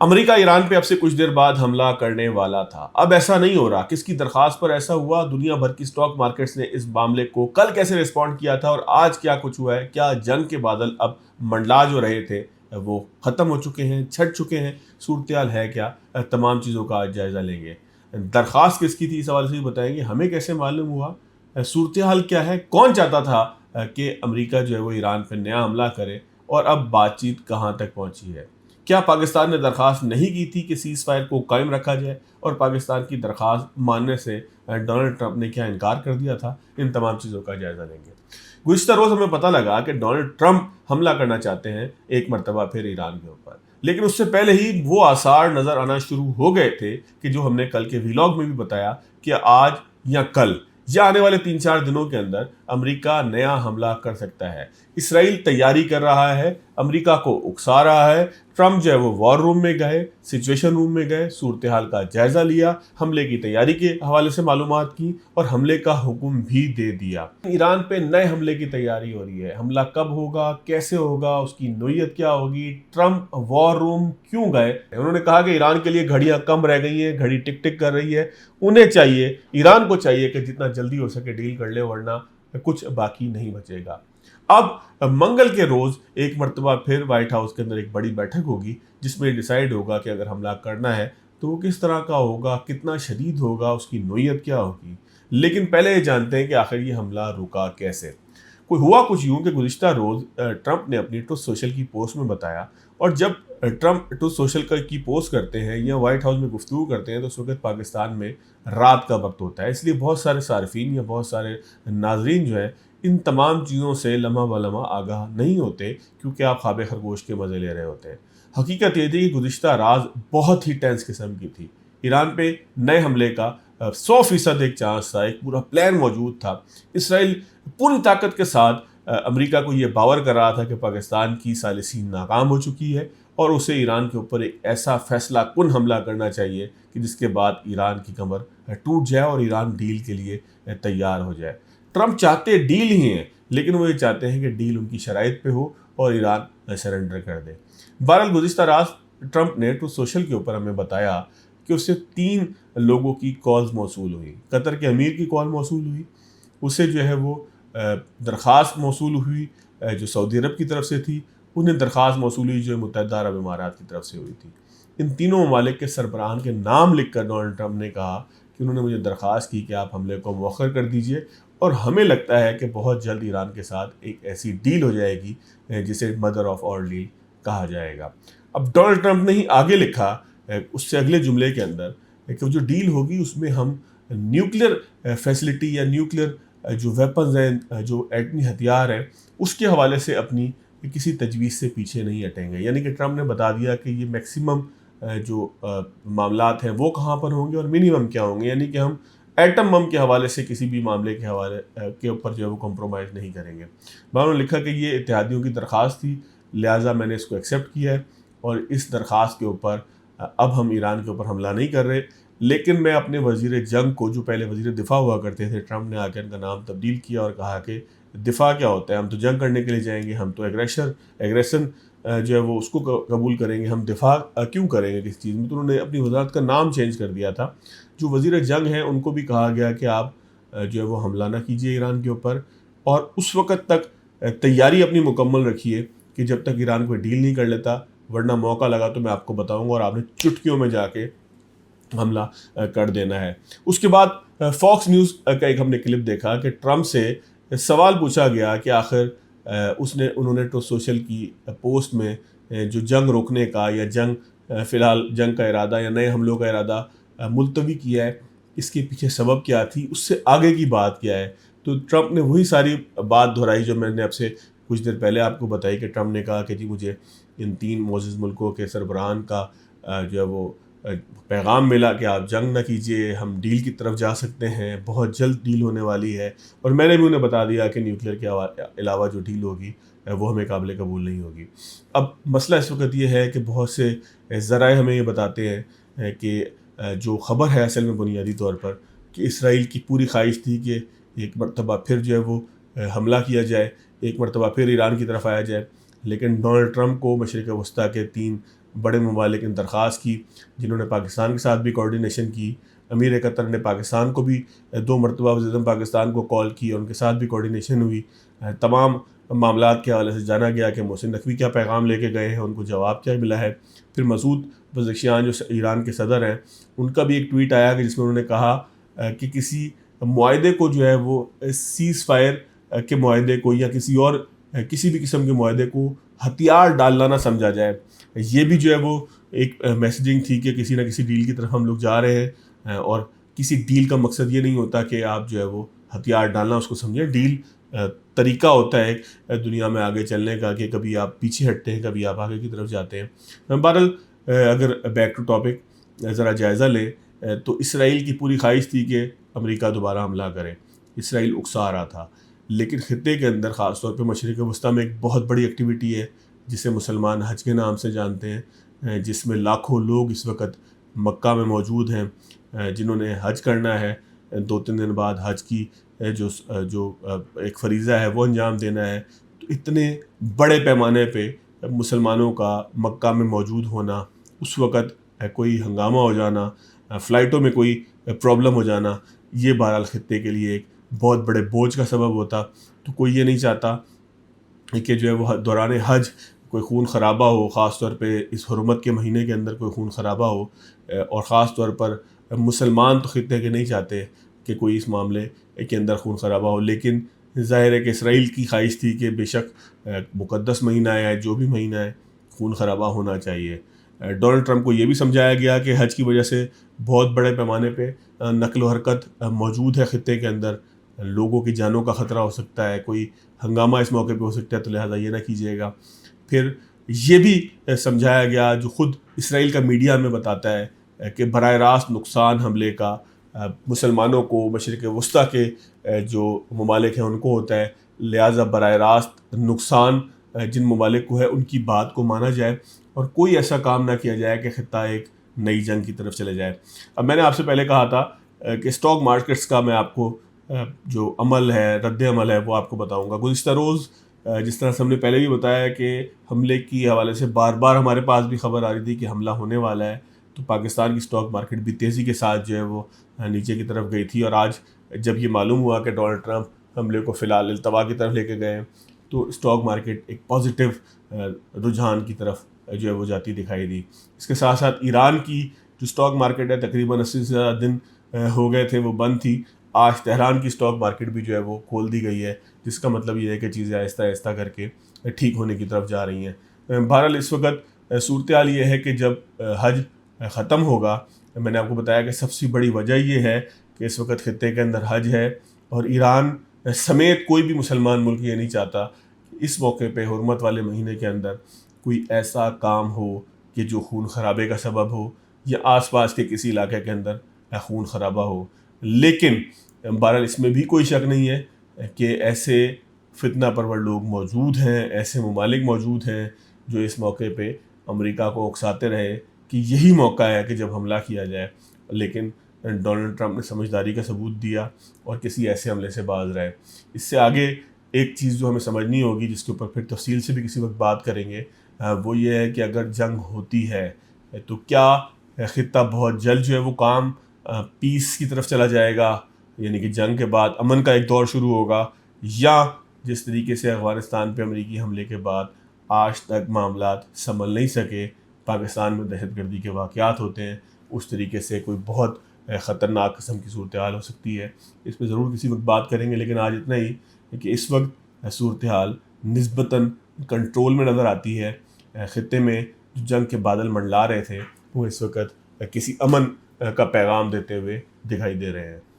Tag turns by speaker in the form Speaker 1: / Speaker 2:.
Speaker 1: امریکہ ایران پہ اب سے کچھ دیر بعد حملہ کرنے والا تھا، اب ایسا نہیں ہو رہا۔ کس کی درخواست پر ایسا ہوا؟ دنیا بھر کی سٹاک مارکیٹس نے اس معاملے کو کل کیسے ریسپونڈ کیا تھا اور آج کیا کچھ ہوا ہے؟ کیا جنگ کے بادل اب منڈلا جو رہے تھے وہ ختم ہو چکے ہیں، چھٹ چکے ہیں؟ صورتحال ہے کیا؟ تمام چیزوں کا آج جائزہ لیں گے۔ درخواست کس کی تھی اس حوالے سے بھی بتائیں گے، ہمیں کیسے معلوم ہوا، صورتحال کیا ہے، کون چاہتا تھا کہ امریکہ جو ہے وہ ایران پہ نیا حملہ کرے، اور اب بات چیت کہاں تک پہنچی ہے؟ کیا پاکستان نے درخواست نہیں کی تھی کہ سیز فائر کو قائم رکھا جائے، اور پاکستان کی درخواست ماننے سے ڈونلڈ ٹرمپ نے کیا انکار کر دیا تھا؟ ان تمام چیزوں کا جائزہ لیں گے۔ گزشتہ روز ہمیں پتہ لگا کہ ڈونلڈ ٹرمپ حملہ کرنا چاہتے ہیں ایک مرتبہ پھر ایران کے اوپر، لیکن اس سے پہلے ہی وہ آثار نظر آنا شروع ہو گئے تھے کہ جو ہم نے کل کے ویلاگ میں بھی بتایا کہ آج یا کل یا آنے والے 3-4 دنوں کے اندر امریکہ نیا حملہ کر سکتا ہے۔ اسرائیل تیاری کر رہا ہے، امریکہ کو اکسا رہا ہے۔ ٹرمپ جو ہے وہ وار روم میں گئے، سچویشن روم میں گئے، صورتحال کا جائزہ لیا، حملے کی تیاری کے حوالے سے معلومات کی اور حملے کا حکم بھی دے دیا۔ ایران پہ نئے حملے کی تیاری ہو رہی ہے۔ حملہ کب ہوگا، کیسے ہوگا، اس کی نوعیت کیا ہوگی؟ ٹرمپ وار روم کیوں گئے؟ انہوں نے کہا کہ ایران کے لیے گھڑیاں کم رہ گئی ہیں، گھڑی ٹک ٹک کر رہی ہے، انہیں چاہیے، ایران کو چاہیے کہ جتنا جلدی ہو سکے ڈیل کر لے، ورنہ کچھ باقی نہیں بچے گا۔ اب منگل کے روز ایک مرتبہ پھر وائٹ ہاؤس کے اندر ایک بڑی بیٹھک ہوگی جس میں ڈیسائیڈ ہوگا کہ اگر حملہ کرنا ہے تو وہ کس طرح کا ہوگا، کتنا شدید ہوگا، اس کی نوعیت کیا ہوگی۔ لیکن پہلے یہ جانتے ہیں کہ آخر یہ حملہ رکا کیسے۔ کوئی ہوا کچھ یوں کہ گزشتہ روز ٹرمپ نے اپنی ٹروتھ سوشل کی پوسٹ میں بتایا، اور جب ٹرمپ ٹروتھ سوشل کی پوسٹ کرتے ہیں یا وائٹ ہاؤس میں گفتگو کرتے ہیں تو اس وقت پاکستان میں رات کا وقت ہوتا ہے، اس لیے بہت سارے صارفین یا بہت سارے ناظرین جو ہیں ان تمام چیزوں سے لمحہ بلمحہ آگاہ نہیں ہوتے، کیونکہ آپ خواب خرگوش کے مزے لے رہے ہوتے ہیں۔ حقیقت یہ تھی کہ گزشتہ رات بہت ہی ٹینس قسم کی تھی۔ ایران پہ نئے حملے کا 100% ایک چانس تھا، ایک پورا پلان موجود تھا۔ اسرائیل پوری طاقت کے ساتھ امریکہ کو یہ باور کر رہا تھا کہ پاکستان کی ثالثی ناکام ہو چکی ہے اور اسے ایران کے اوپر ایک ایسا فیصلہ کن حملہ کرنا چاہیے کہ جس کے بعد ایران کی کمر ٹوٹ جائے اور ایران ڈیل کے لیے تیار ہو جائے۔ ٹرمپ چاہتے ڈیل ہی ہیں، لیکن وہ یہ چاہتے ہیں کہ ڈیل ان کی شرائط پہ ہو اور ایران سرنڈر کر دے۔ بہرحال گزشتہ رات ٹرمپ نے ٹروتھ سوشل کے اوپر ہمیں بتایا کہ اسے 3 لوگوں کی کالز موصول ہوئی۔ قطر کے امیر کی کال موصول ہوئی، اسے جو ہے وہ درخواست موصول ہوئی جو سعودی عرب کی طرف سے تھی، انہیں درخواست موصول ہوئی جو متحدہ عرب امارات کی طرف سے ہوئی تھی۔ ان تینوں ممالک کے سربراہان کے نام لکھ کر ڈونلڈ ٹرمپ نے کہا کہ انہوں نے مجھے درخواست کی کہ آپ حملے کو مؤخر کر دیجئے، اور ہمیں لگتا ہے کہ بہت جلد ایران کے ساتھ ایک ایسی ڈیل ہو جائے گی جسے مدر آف آل ڈیل کہا جائے گا۔ اب ڈونلڈ ٹرمپ نے ہی آگے لکھا اس سے اگلے جملے کے اندر کہ جو ڈیل ہوگی اس میں ہم نیوکلیر فیسلٹی یا نیوکلیر جو ویپنز ہیں، جو ایٹمی ہتھیار ہیں، اس کے حوالے سے اپنی کسی تجویز سے پیچھے نہیں ہٹیں گے۔ یعنی کہ ٹرمپ نے بتا دیا کہ یہ میکسیمم جو معاملات ہیں وہ کہاں پر ہوں گے اور منیمم کیا ہوں گے، یعنی کہ ہم ایٹم بم کے حوالے سے کسی بھی معاملے کے حوالے کے اوپر جو ہے وہ کمپرومائز نہیں کریں گے۔ انہوں نے لکھا کہ یہ اتحادیوں کی درخواست تھی، لہٰذا میں نے اس کو ایکسیپٹ کیا ہے، اور اس درخواست کے اوپر اب ہم ایران کے اوپر حملہ نہیں کر رہے۔ لیکن میں اپنے وزیر جنگ کو، جو پہلے وزیر دفاع ہوا کرتے تھے، ٹرمپ نے آ کے ان کا نام تبدیل کیا اور کہا کہ دفاع کیا ہوتا ہے، ہم تو جنگ کرنے کے لیے جائیں گے، ہم تو ایگریشن جو ہے وہ اس کو قبول کریں گے، ہم دفاع کیوں کریں گے کسی چیز میں؟ تو انہوں نے اپنی وزارت کا نام چینج کر دیا تھا۔ جو وزیر جنگ ہیں ان کو بھی کہا گیا کہ آپ جو ہے وہ حملہ نہ کیجیے ایران کے اوپر، اور اس وقت تک تیاری اپنی مکمل رکھیے کہ جب تک ایران کوئی ڈیل نہیں کر لیتا، ورنہ موقع لگا تو میں آپ کو بتاؤں گا اور آپ نے چٹکیوں میں جا کے حملہ کر دینا ہے۔ اس کے بعد فاکس نیوز کا ایک ہم نے کلپ دیکھا کہ ٹرمپ سے سوال پوچھا گیا کہ آخر انہوں نے ٹروتھ سوشل کی پوسٹ میں جو جنگ روکنے کا یا فی الحال جنگ کا ارادہ یا نئے حملوں کا ارادہ ملتوی کیا ہے، اس کے پیچھے سبب کیا تھی، اس سے آگے کی بات کیا ہے؟ تو ٹرمپ نے وہی ساری بات دہرائی جو میں نے اب سے کچھ دیر پہلے آپ کو بتائی کہ ٹرمپ نے کہا کہ جی مجھے ان 3 معزز ملکوں کے سربراہان کا جو ہے وہ پیغام ملا کہ آپ جنگ نہ کیجیے، ہم ڈیل کی طرف جا سکتے ہیں، بہت جلد ڈیل ہونے والی ہے، اور میں نے بھی انہیں بتا دیا کہ نیوکلیر کے علاوہ جو ڈیل ہوگی وہ ہمیں قابل قبول نہیں ہوگی۔ اب مسئلہ اس وقت یہ ہے کہ بہت سے ذرائع ہمیں یہ بتاتے ہیں کہ جو خبر ہے اصل میں بنیادی طور پر کہ اسرائیل کی پوری خواہش تھی کہ ایک مرتبہ پھر جو ہے وہ حملہ کیا جائے، ایک مرتبہ پھر ایران کی طرف آیا جائے، لیکن ڈونلڈ ٹرمپ کو مشرق وسطیٰ کے 3 بڑے ممالک نے درخواست کی، جنہوں نے پاکستان کے ساتھ بھی کوارڈینیشن کی. امیر قطر نے پاکستان کو بھی 2 مرتبہ وزیر اعظم پاکستان کو کال کی اور ان کے ساتھ بھی کوارڈینیشن ہوئی. تمام معاملات کے حوالے سے جانا گیا کہ محسن نقوی کیا پیغام لے کے گئے ہیں، ان کو جواب کیا ملا ہے. پھر مسعود پزشکیان جو ایران کے صدر ہیں، ان کا بھی ایک ٹویٹ آیا کہ جس میں انہوں نے کہا کہ کسی معاہدے کو جو ہے وہ سیز فائر کے معاہدے کو یا کسی بھی قسم کے معاہدے کو ہتھیار ڈالنا نہ سمجھا جائے. یہ بھی جو ہے وہ ایک میسیجنگ تھی کہ کسی نہ کسی ڈیل کی طرف ہم لوگ جا رہے ہیں، اور کسی ڈیل کا مقصد یہ نہیں ہوتا کہ آپ جو ہے وہ ہتھیار ڈالنا اس کو سمجھیں. ڈیل طریقہ ہوتا ہے ایک دنیا میں آگے چلنے کا کہ کبھی آپ پیچھے ہٹتے ہیں، کبھی آپ آگے کی طرف جاتے ہیں. بہرحال اگر بیک ٹو ٹاپک ذرا جائزہ لیں تو اسرائیل کی پوری خواہش تھی کہ امریکہ دوبارہ حملہ کرے. اسرائیل اکسا رہا تھا، لیکن خطے کے اندر خاص طور پہ مشرق وسطیٰ میں ایک بہت بڑی ایکٹیویٹی ہے جسے مسلمان حج کے نام سے جانتے ہیں، جس میں لاکھوں لوگ اس وقت مکہ میں موجود ہیں جنہوں نے حج کرنا ہے. 2-3 دن بعد حج کی جو ایک فریضہ ہے وہ انجام دینا ہے. تو اتنے بڑے پیمانے پہ مسلمانوں کا مکہ میں موجود ہونا، اس وقت کوئی ہنگامہ ہو جانا، فلائٹوں میں کوئی پرابلم ہو جانا، یہ بہرحال خطے کے لیے ایک بہت بڑے بوجھ کا سبب ہوتا. تو کوئی یہ نہیں چاہتا کہ جو ہے وہ دوران حج کوئی خون خرابہ ہو، خاص طور پہ اس حرمت کے مہینے کے اندر کوئی خون خرابہ ہو. اور خاص طور پر مسلمان تو خطے کے نہیں چاہتے کہ کوئی اس معاملے کے اندر خون خرابہ ہو. لیکن ظاہر ہے کہ اسرائیل کی خواہش تھی کہ بے شک مقدس مہینہ ہے، جو بھی مہینہ ہے، خون خرابہ ہونا چاہیے. ڈونلڈ ٹرمپ کو یہ بھی سمجھایا گیا کہ حج کی وجہ سے بہت بڑے پیمانے پہ نقل و حرکت موجود ہے خطے کے اندر، لوگوں کی جانوں کا خطرہ ہو سکتا ہے، کوئی ہنگامہ اس موقع پہ ہو سکتا ہے، تو لہٰذا یہ نہ کیجیے گا. پھر یہ بھی سمجھایا گیا، جو خود اسرائیل کا میڈیا میں بتاتا ہے، کہ براہ راست نقصان حملے کا مسلمانوں کو، مشرق وسطیٰ کے جو ممالک ہیں ان کو ہوتا ہے، لہٰذا براہ راست نقصان جن ممالک کو ہے ان کی بات کو مانا جائے اور کوئی ایسا کام نہ کیا جائے کہ خطہ ایک نئی جنگ کی طرف چلے جائے. اب میں نے آپ سے پہلے کہا تھا کہ اسٹاک مارکیٹس کا میں آپ کو جو عمل ہے، رد عمل ہے، وہ آپ کو بتاؤں گا. گزشتہ روز جس طرح سے ہم نے پہلے بھی بتایا کہ حملے کی حوالے سے بار بار ہمارے پاس بھی خبر آ رہی تھی کہ حملہ ہونے والا ہے، تو پاکستان کی اسٹاک مارکیٹ بھی تیزی کے ساتھ جو ہے وہ نیچے کی طرف گئی تھی. اور آج جب یہ معلوم ہوا کہ ڈونلڈ ٹرمپ حملے کو فی الحال التوا کی طرف لے کے گئے ہیں، تو اسٹاک مارکیٹ ایک پازیٹیو رجحان کی طرف جو ہے وہ جاتی دکھائی دی. اس کے ساتھ ساتھ ایران کی جو اسٹاک مارکیٹ ہے، تقریباً 80 سے زیادہ دن ہو گئے تھے وہ بند تھی. آج تہران کی اسٹاک مارکیٹ بھی جو ہے وہ کھول دی گئی ہے، جس کا مطلب یہ ہے کہ چیزیں آہستہ آہستہ کر کے ٹھیک ہونے کی طرف جا رہی ہیں. بہرحال اس وقت صورتحال یہ ہے کہ جب حج ختم ہوگا، میں نے آپ کو بتایا کہ سب سے بڑی وجہ یہ ہے کہ اس وقت خطے کے اندر حج ہے، اور ایران سمیت کوئی بھی مسلمان ملک یہ نہیں چاہتا کہ اس موقع پہ حرمت والے مہینے کے اندر کوئی ایسا کام ہو کہ جو خون خرابے کا سبب ہو یا آس پاس کے کسی علاقے کے اندر خون خرابہ ہو. لیکن بہرحال اس میں بھی کوئی شک نہیں ہے کہ ایسے فتنہ پرور لوگ موجود ہیں، ایسے ممالک موجود ہیں جو اس موقع پہ امریکہ کو اکساتے رہے کہ یہی موقع ہے کہ جب حملہ کیا جائے. لیکن ڈونلڈ ٹرمپ نے سمجھداری کا ثبوت دیا اور کسی ایسے حملے سے باز رہے. اس سے آگے ایک چیز جو ہمیں سمجھنی ہوگی، جس کے اوپر پھر تفصیل سے بھی کسی وقت بات کریں گے، وہ یہ ہے کہ اگر جنگ ہوتی ہے تو کیا خطہ بہت جلد جو ہے وہ کام پیس کی طرف چلا جائے گا، یعنی کہ جنگ کے بعد امن کا ایک دور شروع ہوگا، یا جس طریقے سے افغانستان پہ امریکی حملے کے بعد آج تک معاملات سنبھل نہیں سکے، پاکستان میں دہشت گردی کے واقعات ہوتے ہیں، اس طریقے سے کوئی بہت خطرناک قسم کی صورتحال ہو سکتی ہے. اس پہ ضرور کسی وقت بات کریں گے، لیکن آج اتنا ہی کہ اس وقت صورتحال نسبتاً کنٹرول میں نظر آتی ہے. خطے میں جو جنگ کے بادل منڈلا رہے تھے وہ اس وقت کسی امن کا پیغام دیتے ہوئے دکھائی دے رہے ہیں.